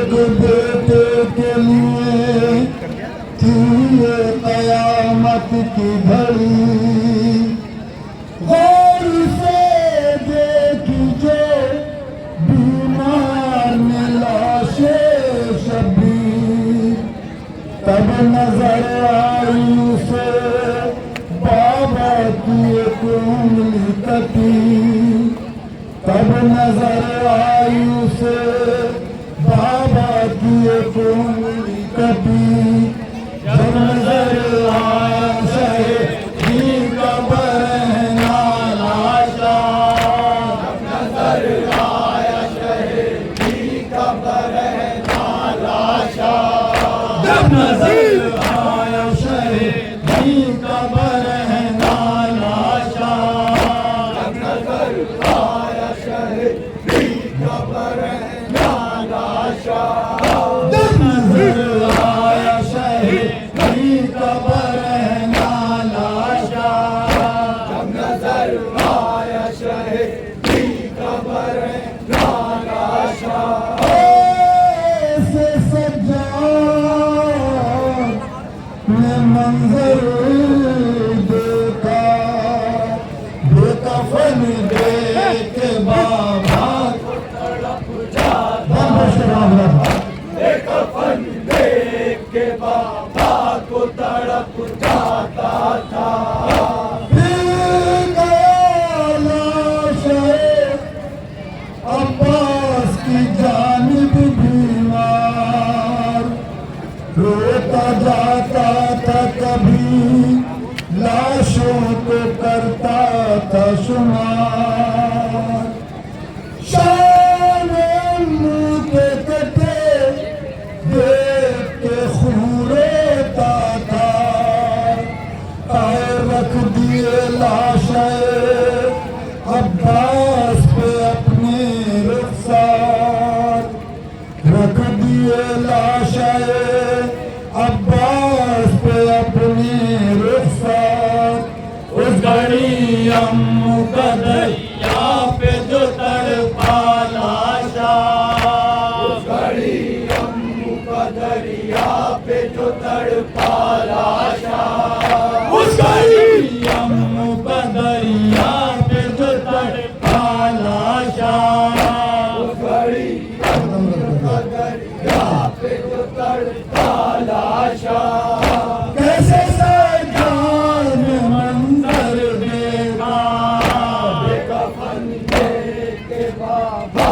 एक बेटे के लिए थी ये कयामत की घड़ी। गौर से देखिए बीमार में लाशे शबीर, तब नजर आई उसे बाबा की एक उंगली कटी। तब नजर आई उसे बाबा की एक उंगली कटी। जब नजर आया शहीद का बरहना लाशा, जब नजर आया शहीद का बरहना लाशा, जब नजर आया शहीद का बरहना लाशा, जब नजर आया शहीद का बरहना लाशा, जब नजर आया शहीद का बरहना लाशा, जब नजर आया शहीद का बरहना लाशा। ऐसे सज्जाद ने मंजर देखा, बेकफन देख बाबा को तड़प जाता, बेकफन देख के बाबा को तड़प जाता था। फिर गया लाशे अब्बास की जानिब बीमार, रोता जाता था कभी लाशों को करता था शुमार। शान मुंह के कटे देख के खून रोता था, आए रख दिए लाशे अब्बास पे अपने रुखसार, रख दिए लाशे अब्बास पे अपने रुखसार। उस घड़ी अम्मू का दरिया पे जो तड़पा लाशा, उस घड़ी अम्मू का दरिया पे जो तड़पा लाशा, उस घड़ी अम्मू का दरिया पे जो तड़पा लाशा, उस घड़ी अम्मू का दरिया पे जो तड़पा लाशा। कैसे सजाद मंजर देखा, बेकफन देख के बाबा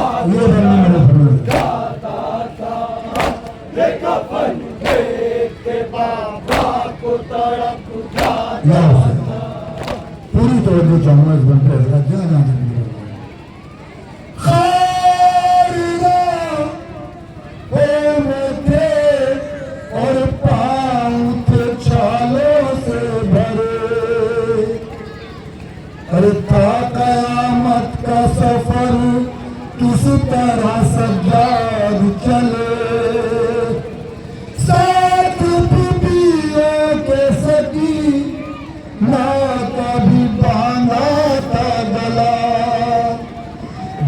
जाता था, बेकफन देख के बाबा को तड़प जाता था। पूरी तवज्जो चाहूंगा इस बन पे जहाँ जहाँ और पाँव थे छालों से भरे। अरे था कयामत का सफर किस तरह सज्जाद चले, साथ बीबियों के सकी माँ का भी बांधा था गला।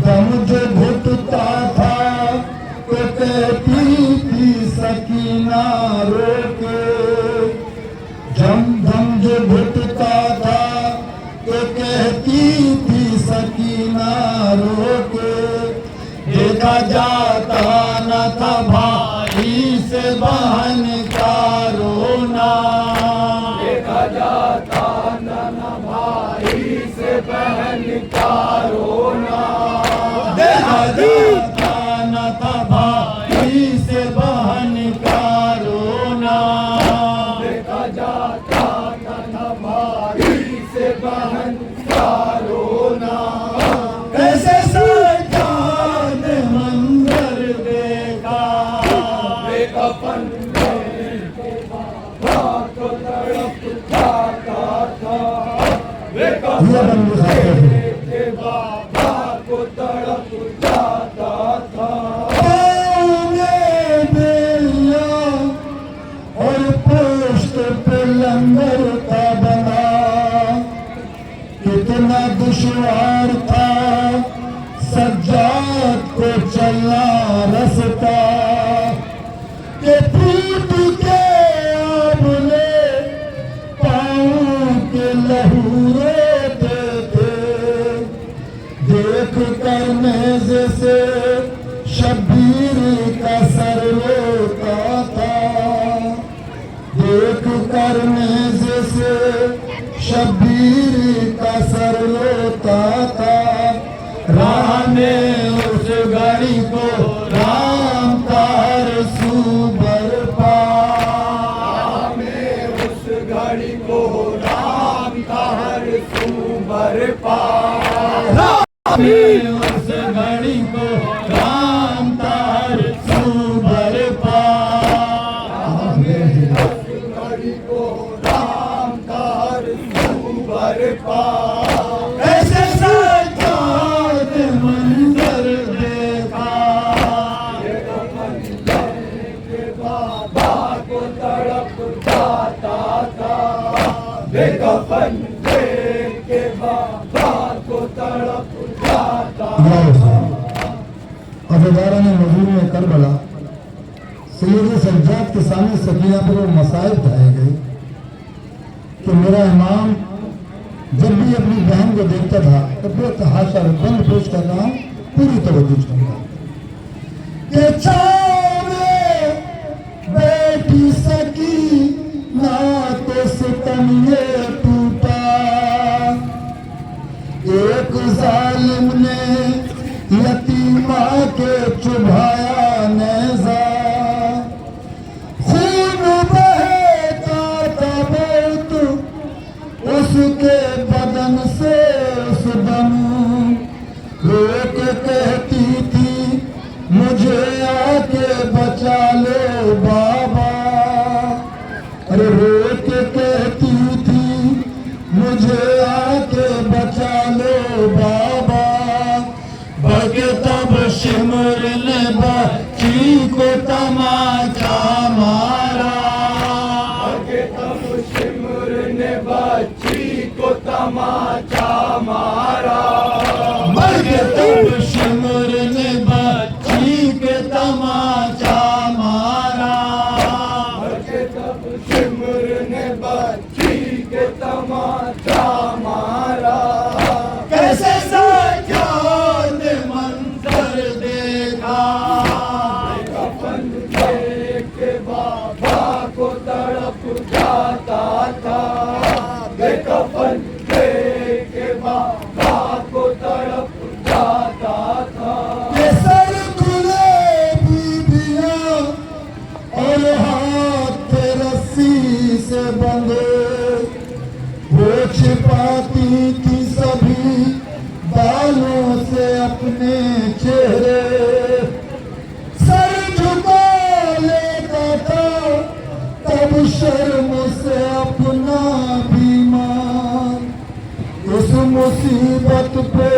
दम जो घुटता था तो कहती थी सकीना रोके, जम दम जो घुटता था तो कहती थी सकीना रोके। देखा जाता न था भाई से बहन का रोना, देखा जाता न भाई से बहन का रोना, देखा जाता न था भाई से बहन का रोना, देखा जाता न भाई से बहन का रोना। कैसे सजाद मंजर देखा, बेकफन देख के बाबा को तड़प जाता था, बेकफन देख के बाबा को तड़प जाता था। और पोस्ट पे लंगर का बना, कितना दुश्वार था सज्जाद को चलना रास्ता। जैसे शब्बीर का सर रोता था, देख कर नेज़े से शब्बीर का सर रोता था। राह में उस घड़ी को राम का रसू बरपा, राह में उस घड़ी को राम का रसू बरपा, राह में उस घड़ी को राम का रसू बरपा, राह में उस घड़ी को राम का रसू बरपा। ऐसे सजाद मंजर देखा, बाबा को तड़प जाता था, बेकफन देख के बाबा को तड़प जाता था। अबदारा ने मजूर में करबला सैयद सज्जाद के सामने सकीना पर वो मसाइब ढाए गए कि मेरा इमाम जब भी अपनी बहन को देखता था तो बेतहाशा बंद पेश कर रहा हूं, पूरी तवज्जो चाहूंगा कि चाहे बेटी सकी ना तो सितम ये टूटा, एक जालिम ने यतीमा के चुभाया नेज़ा, खून बहता था बहुत उसके बदन से उस दम, रोक कहती थी मुझे आके बचा लो बाबा, अरे रोक कहती थी मुझे आके बचा लो बाबा। बल्कि तब शिमर ने बच्ची को तमाचा मारा, बल्कि तब शिमर ने बच्ची को तमाचा मारा, बल्कि तब शिमर ने बच्ची के तमाचा मारा, बल्कि तब शिमर ने बच्ची के तमाचा मारा। कैसे सजाद मंजर देखा, बेकफन देख के बाबा को तड़प जाता था, बेकफन देख के बाबा को तड़प जाता था। ये सर खुले बीबियां और हाथ रस्सी से बंधे, वो छिपाती थी सभी बालों से अपने चेहरे, सर झुका लेता था तब शर्म से अपना बीमार। इस मुसीबत पे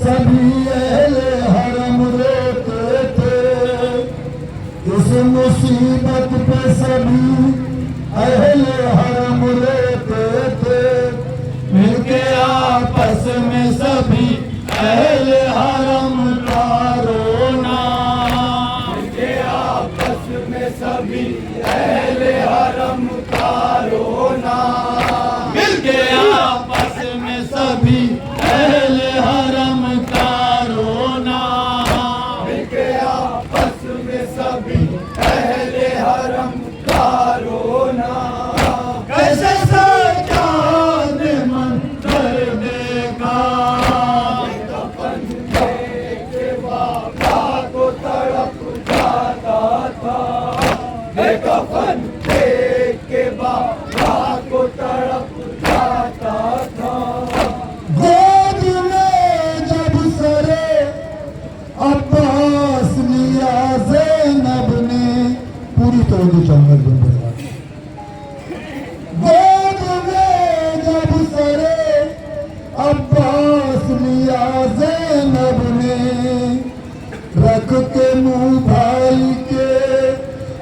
सभी अहले हरम रोते थे, इस मुसीबत पे सभी अहले हरम रोते थे, मिलके आपस में सभी अहले हरम का रोना, मिलके आपस में सभी अहले हरम का रोना, मिलके आपस में सभी अहले हरम का रोना, मिलके आपस में सभी अहले हरम का रोना। कैसे सजाद मंजर देखा, बेकफन देख के बाबा को तड़प जाता था, बेकफन देख के बाबा को तड़प जाता था। गोद में जब सरे अब्बास लिया ज़ैनब ने, पूरी तवज्जो चाहूंगा बन पड़ेगा। गोद में जब सरे अब्बास लिया ज़ैनब ने, रख के मुंह भाई के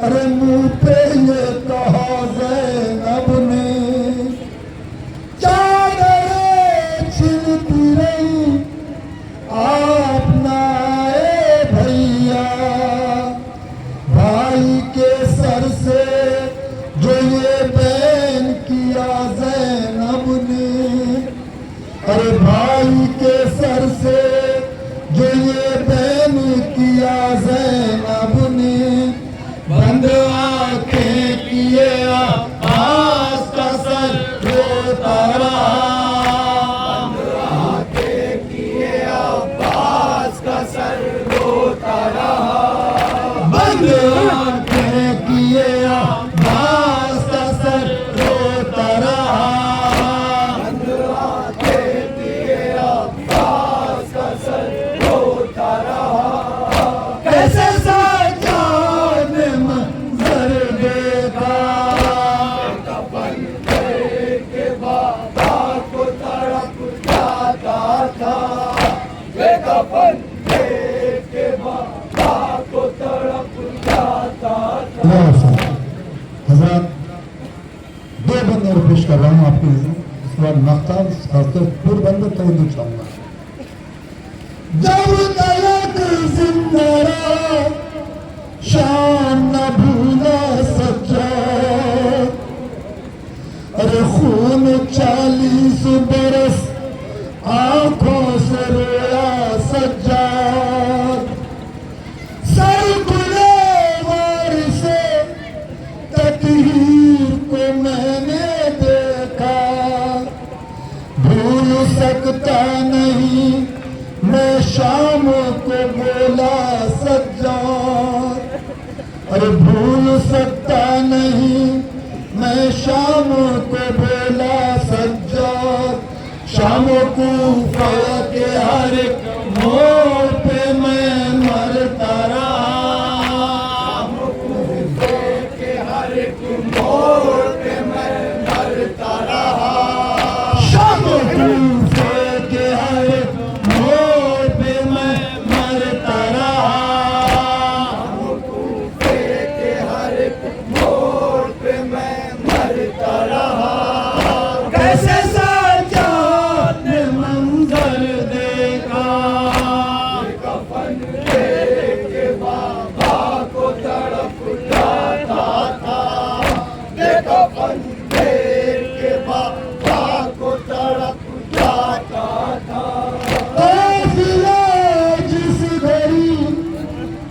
अरे मुंह पे ये कहा ज़ैनब ने, चादरें छिलती रही आप ना आए भैया, भाई के सर से जो ये बैन किया ज़ैनब ने, अरे भाई के सर से जो ये ज़ैनब ने बंद आंखें किए अब्बास का सर रोता रहा। बंद आंखें किए अब्बास का सर रोता रहा। बंद आंखें किए अब्बास का सर रोता रहा। बंद आंखें किए अब्बास का सर रोता रहा। कैसे सज्जाद ने मंजर देखा। कफन के बाबा को तड़प जाता था। कफन के बाबा को तड़प जाता था। हजरत दो बंदे और पेश कर रहा हूँ आपके लिए। इसके बाद मख्तार खासकर फिर बंदे तो नहीं चाहूंगा। जब तलक जिंदा रहा शान न भूला सच्चा। अरे खून 40 बरस आंखों से रोया सज्जाद। सर गुलेवार से तकहीर को मैंने देखा। भूल सकता नहीं मैं शाम को बोला सज्जाद। अरे भूल सकता नहीं मैं शाम को बोला सज्जाद। शाम को के हर एक मोड़ पे मैं मरता रहा। के हर एक मोड़ पे मैं मरता रहा। शाम कूफे के हर एक मोड़ पे मैं मरता रहा। के हर एक मोड़ पे मैं मरता रहा। कैसे सज्जाद ने मंजर देखा। कफन के बाबा को तड़प जाता था। कफन के बाबा को तड़प जाता था। काफिला जिस घड़ी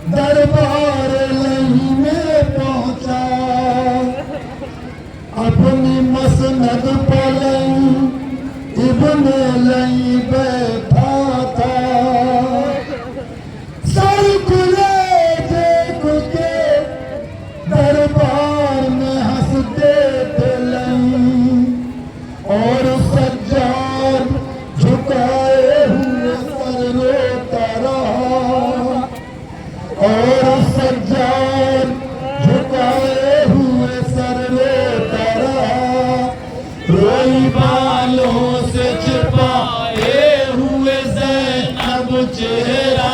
दरबार लही में पहुंचा। अपनी मसनद पलई इब्ने लई बैठा था। सर खुले देख के दरबार में हंसते थे लई। और सज्जाद झुकाए हुए सर रोता रहा। और सज्जाद झुकाए हुए सर रोता रहा। रोई बालों से छिपाए हुए ज़ैनब चेहरा।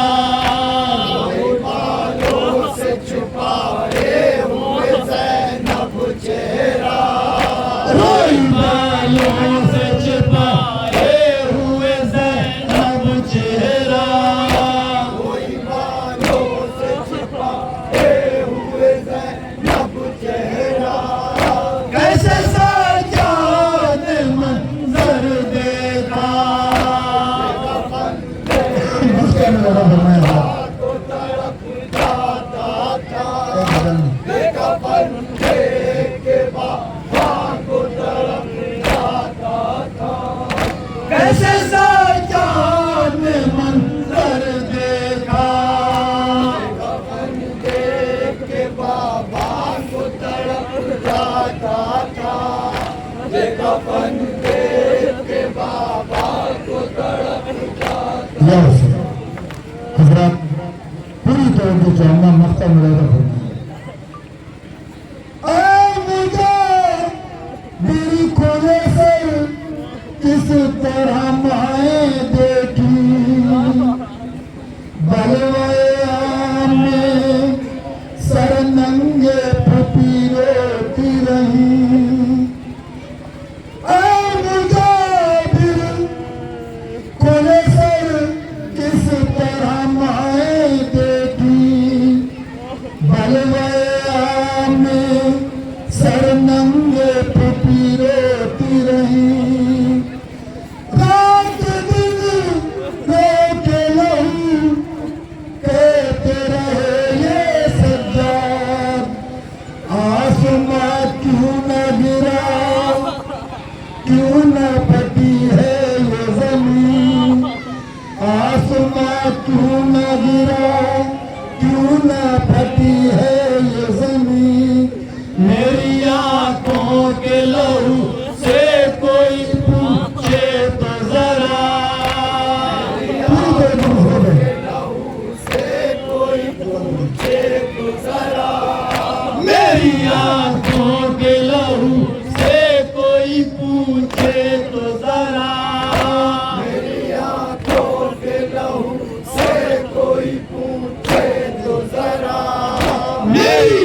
बालों से छुपाए हुए ज़ैनब चेहरा। रोई बालों से छिपाए हुए ज़ैनब चेहरा। बालों से छुपाए हुए ज़ैनब चेहरा। कैसे सज्जाद ने मंजर देखा। मुझके में लगा फरमाया को तड़प जाता था। है। कफन के बाबा को तड़प जाता था। कैसे सज्जाद ने मंजर देखा। कफन के बाबा को तड़प जाता था। कफन के बाबा को तड़प जाता। या हजरत पूरी तरह से चाहूंगा मख्ता मुरादा फरमाइए। मुझे मेरी खोले सर किस तरह माए देखी। बलवाया में सर नंगे फुपी रोती रही। मुझे खोले सर किस तरह माए देखी। बलवाया में सर नंगे फुपी रोती रही। रात दिन रोके लहू कहते रहे नहीं